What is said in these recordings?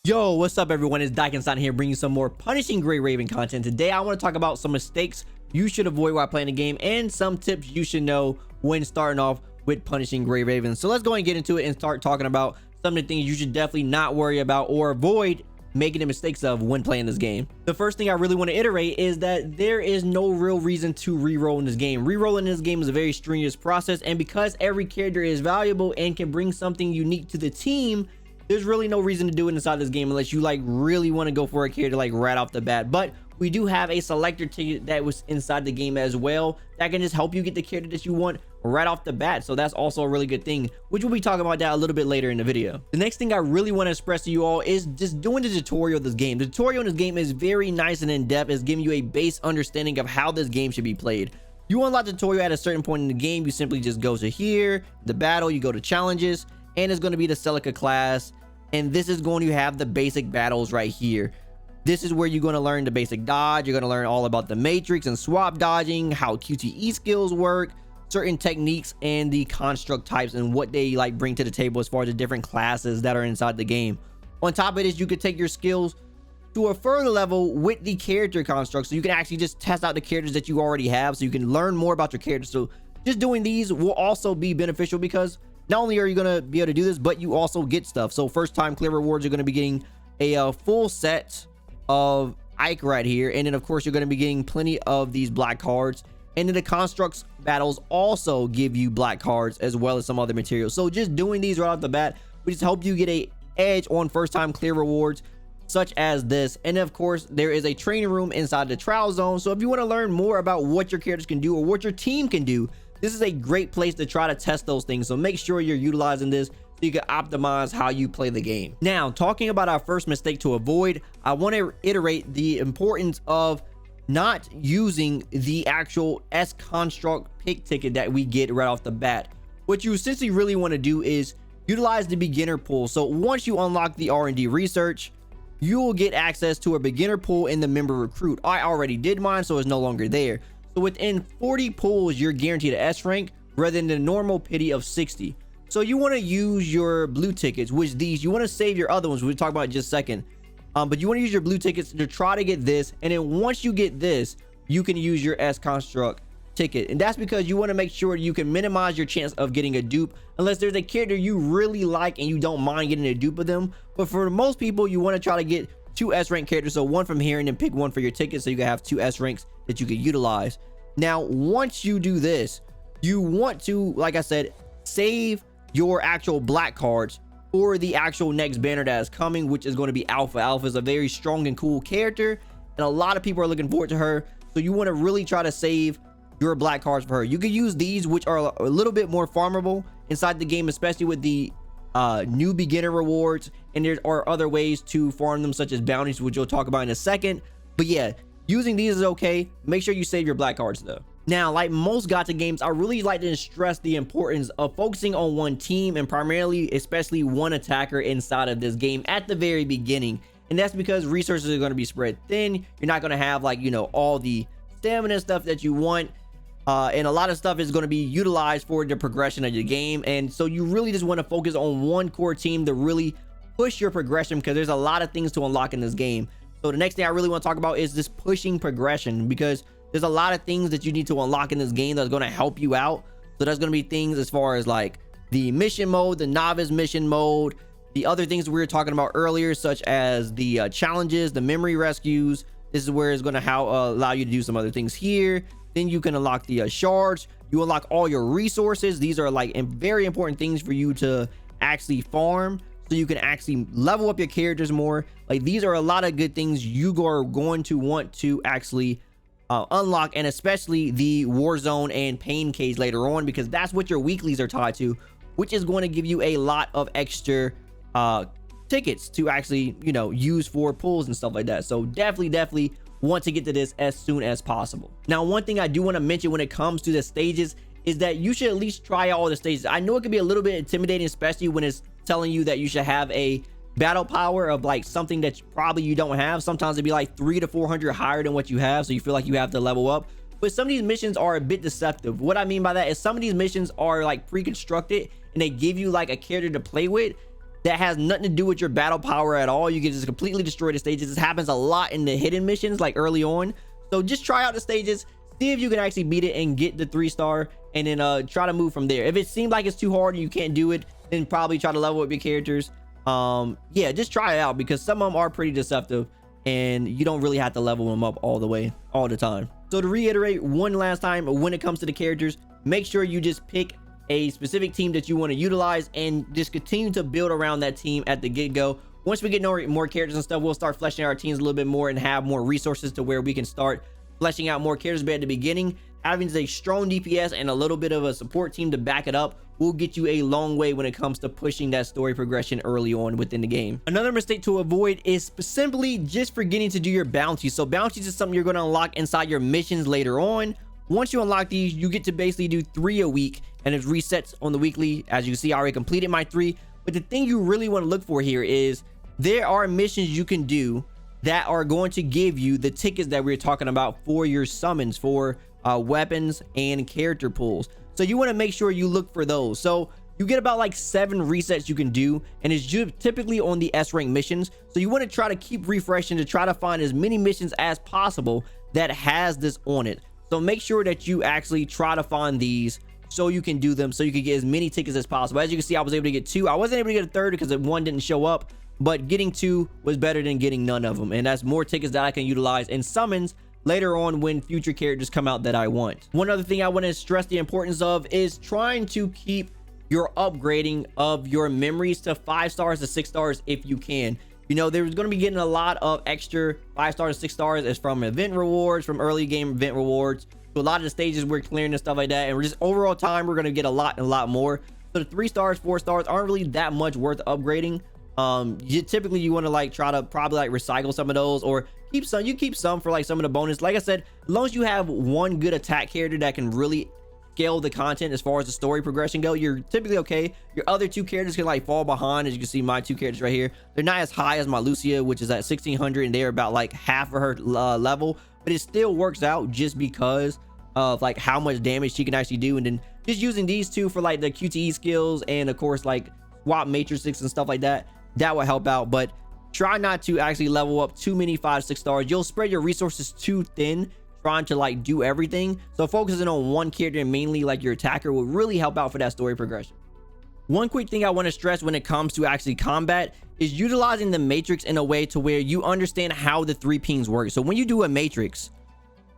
Yo, what's up everyone? It's Dykenstein here bringing you some more Punishing Gray Raven content. Today I want to talk about some mistakes you should avoid while playing the game and some tips you should know when starting off with Punishing Gray Raven. So let's go and get into it and start talking about some of the things you should definitely not worry about or avoid making the mistakes of when playing this game. The first thing I really want to iterate is that there is no real reason to reroll in this game. Rerolling in this game is a very strenuous process, and because every character is valuable and can bring something unique to the team, there's really no reason to do it inside this game unless you like really want to go for a character like right off the bat. But we do have a selector ticket that was inside the game as well that can just help you get the character that you want right off the bat. So that's also a really good thing, which we'll be talking about that a little bit later in the video. The next thing I really want to express to you all is just doing the tutorial of this game. The tutorial in this game is very nice and in-depth. It's giving you a base understanding of how this game should be played. You unlock the tutorial at a certain point in the game. You simply just go to here, the battle, you go to challenges, and it's going to be the Celica class. And this is going to have the basic battles right here. This is where you're going to learn the basic dodge. You're going to learn all about the matrix and swap dodging, how QTE skills work, certain techniques, and the construct types and what they like bring to the table as far as the different classes that are inside the game. On top of this, you could take your skills to a further level with the character construct, so you can actually just test out the characters that you already have, so you can learn more about your characters. So just doing these will also be beneficial because not only are you going to be able to do this, but you also get stuff. So first time clear rewards, you're going to be getting a full set of Ike right here. And then of course, you're going to be getting plenty of these black cards. And then the constructs battles also give you black cards as well as some other materials. So just doing these right off the bat will just help you get a edge on first time clear rewards such as this. And of course, there is a training room inside the trial zone. So if you want to learn more about what your characters can do or what your team can do, this is a great place to try to test those things. So make sure you're utilizing this so you can optimize how you play the game. Now, talking about our first mistake to avoid, I want to iterate the importance of not using the actual S construct pick ticket that we get right off the bat. What you essentially really want to do is utilize the beginner pool. So once you unlock the R&D research, you will get access to a beginner pool in the member recruit. I already did mine, so it's no longer there. So within 40 pulls, you're guaranteed an S rank rather than the normal pity of 60. So you want to use your blue tickets, which these, you want to save your other ones. We'll talk about it in just a second. But you want to use your blue tickets to try to get this. And then once you get this, you can use your S construct ticket. And that's because you want to make sure you can minimize your chance of getting a dupe unless there's a character you really like and you don't mind getting a dupe of them. But for most people, you want to try to get two S rank characters, so one from here and then pick one for your ticket, so you can have two S ranks that you can utilize. Now once you do this, you want to, like I said, save your actual black cards for the actual next banner that is coming, which is going to be Alpha. Alpha is a very strong and cool character, and a lot of people are looking forward to her, so you want to really try to save your black cards for her. You can use these, which are a little bit more farmable inside the game, especially with the new beginner rewards, and there are other ways to farm them, such as bounties, which we'll talk about in a second. But yeah, using these is okay. Make sure you save your black cards though. Now, like most gacha games, I really like to stress the importance of focusing on one team and primarily, especially one attacker inside of this game at the very beginning. And that's because resources are going to be spread thin. You're not going to have, like, you know, all the stamina stuff that you want. And a lot of stuff is going to be utilized for the progression of your game. And so you really just want to focus on one core team to really push your progression, because there's a lot of things to unlock in this game. So the next thing I really want to talk about is this pushing progression, because there's a lot of things that you need to unlock in this game that's going to help you out. So there's going to be things as far as like the mission mode, the novice mission mode, the other things we were talking about earlier, such as the challenges, the memory rescues. This is where it's going to allow you to do some other things here. Then you can unlock the shards. You unlock all your resources. These are like very important things for you to actually farm, so you can actually level up your characters more. Like, these are a lot of good things you are going to want to actually unlock, and especially the war zone and pain cage later on, because that's what your weeklies are tied to, which is going to give you a lot of extra tickets to actually, you know, use for pulls and stuff like that. So definitely want to get to this as soon as possible. Now, one thing I do want to mention when it comes to the stages is that you should at least try all the stages. I know it can be a little bit intimidating, especially when it's telling you that you should have a battle power of like something that probably you don't have. Sometimes it'd be like 300 to 400 higher than what you have, so you feel like you have to level up. But some of these missions are a bit deceptive. What I mean by that is some of these missions are like pre-constructed and they give you like a character to play with, that has nothing to do with your battle power at all. You can just completely destroy the stages. This happens a lot in the hidden missions, like early on. So just try out the stages, see if you can actually beat it and get the 3-star, and then try to move from there. If it seems like it's too hard and you can't do it, then probably try to level up your characters. Yeah, just try it out, because some of them are pretty deceptive and you don't really have to level them up all the time. So to reiterate one last time, when it comes to the characters, make sure you just pick a specific team that you want to utilize and just continue to build around that team at the get-go. Once we get more characters and stuff, we'll start fleshing out our teams a little bit more and have more resources to where we can start fleshing out more characters. But at the beginning, having a strong DPS and a little bit of a support team to back it up will get you a long way when it comes to pushing that story progression early on within the game. Another mistake to avoid is simply just forgetting to do your bounties. So bounties is something you're going to unlock inside your missions later on. Once you unlock these, you get to basically do 3 a week, and it resets on the weekly. As you can see, I already completed my 3. But the thing you really want to look for here is there are missions you can do that are going to give you the tickets that we were talking about for your summons, for weapons and character pools. So you want to make sure you look for those. So you get about like 7 resets you can do, and it's typically on the S rank missions. So you want to try to keep refreshing to try to find as many missions as possible that has this on it. So make sure that you actually try to find these so you can do them, so you can get as many tickets as possible. As you can see, I was able to get 2. I wasn't able to get a 3rd because one didn't show up, but getting 2 was better than getting none of them. And that's more tickets that I can utilize in summons later on when future characters come out that I want. One other thing I want to stress the importance of is trying to keep your upgrading of your memories to 5 stars to 6 stars if you can. You know, there's going to be getting a lot of extra 5 stars to 6 stars as from event rewards, from early game event rewards, to a lot of the stages we're clearing and stuff like that. And we're just overall time, we're going to get a lot more. So the 3 stars, 4 stars aren't really that much worth upgrading. Typically you want to like try to probably like recycle some of those, or keep some. You keep some for like some of the bonus. Like I said, as long as you have one good attack character that can really scale the content as far as the story progression go, you're typically okay. Your other 2 characters can like fall behind. As you can see, my 2 characters right here, they're not as high as my Lucia, which is at 1600, and they're about like half of her level, but it still works out just because of like how much damage she can actually do. And then just using these 2 for like the QTE skills, and of course like swap matrices and stuff like that, that will help out. But try not to actually level up too many 5-6 stars. You'll spread your resources too thin trying to like do everything. So focusing on one character, and mainly like your attacker, will really help out for that story progression. One quick thing I want to stress when it comes to actually combat is utilizing the matrix in a way to where you understand how the 3 pings work. So when you do a matrix,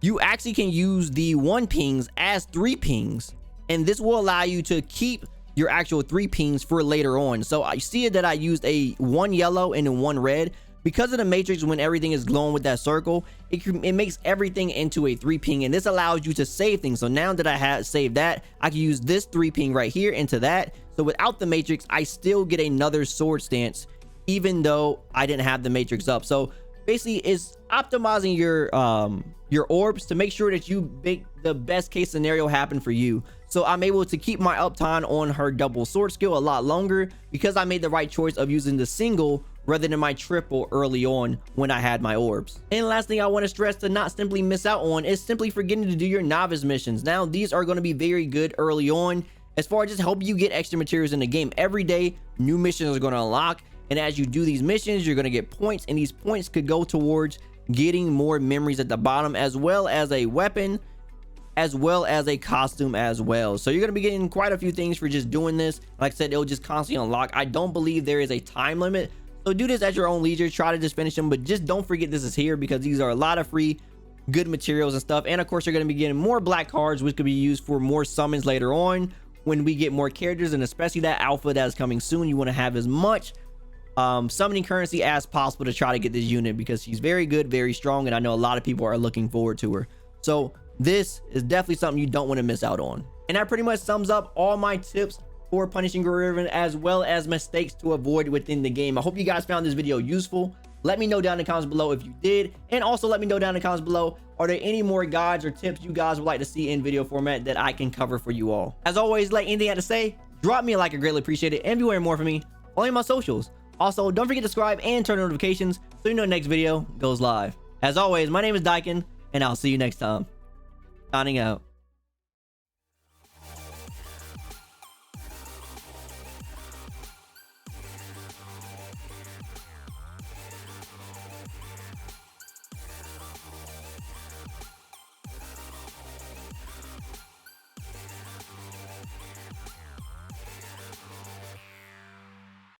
you actually can use the 1 pings as 3 pings, and this will allow you to keep your actual 3 pings for later on. So I see it that I used a 1 yellow and then 1 red because of the matrix. When everything is glowing with that circle, it makes everything into a 3 ping, and this allows you to save things. So now that I have saved that, I can use this 3 ping right here into that. So without the matrix, I still get another sword stance even though I didn't have the matrix up. So basically it's optimizing your orbs to make sure that you make the best case scenario happen for you. So I'm able to keep my uptime on her double sword skill a lot longer because I made the right choice of using the single rather than my triple early on when I had my orbs. And last thing I want to stress to not simply miss out on is simply forgetting to do your novice missions. Now these are going to be very good early on as far as just help you get extra materials in the game. Every day new missions are going to unlock, and as you do these missions, you're going to get points, and these points could go towards getting more memories at the bottom, as well as a weapon, as well as a costume as well. So you're going to be getting quite a few things for just doing this. Like I said, it'll just constantly unlock. I don't believe there is a time limit, so do this at your own leisure. Try to just finish them, but just don't forget this is here, because these are a lot of free good materials and stuff. And of course, you're going to be getting more black cards, which could be used for more summons later on when we get more characters, and especially that alpha that is coming soon. You want to have as much summoning currency as possible to try to get this unit, because she's very good, very strong, and I know a lot of people are looking forward to her. So this is definitely something you don't want to miss out on. And that pretty much sums up all my tips for punishing Griffin, as well as mistakes to avoid within the game. I hope you guys found this video useful. Let me know down in the comments below if you did, and also let me know down in the comments below, are there any more guides or tips you guys would like to see in video format that I can cover for you all? As always, like anything I had to say, drop me a like, I greatly appreciate it. And if you want more from me, follow me on my socials. Also, don't forget to subscribe and turn on notifications so you know the next video goes live. As always, my name is Dyken, and I'll see you next time. Signing out.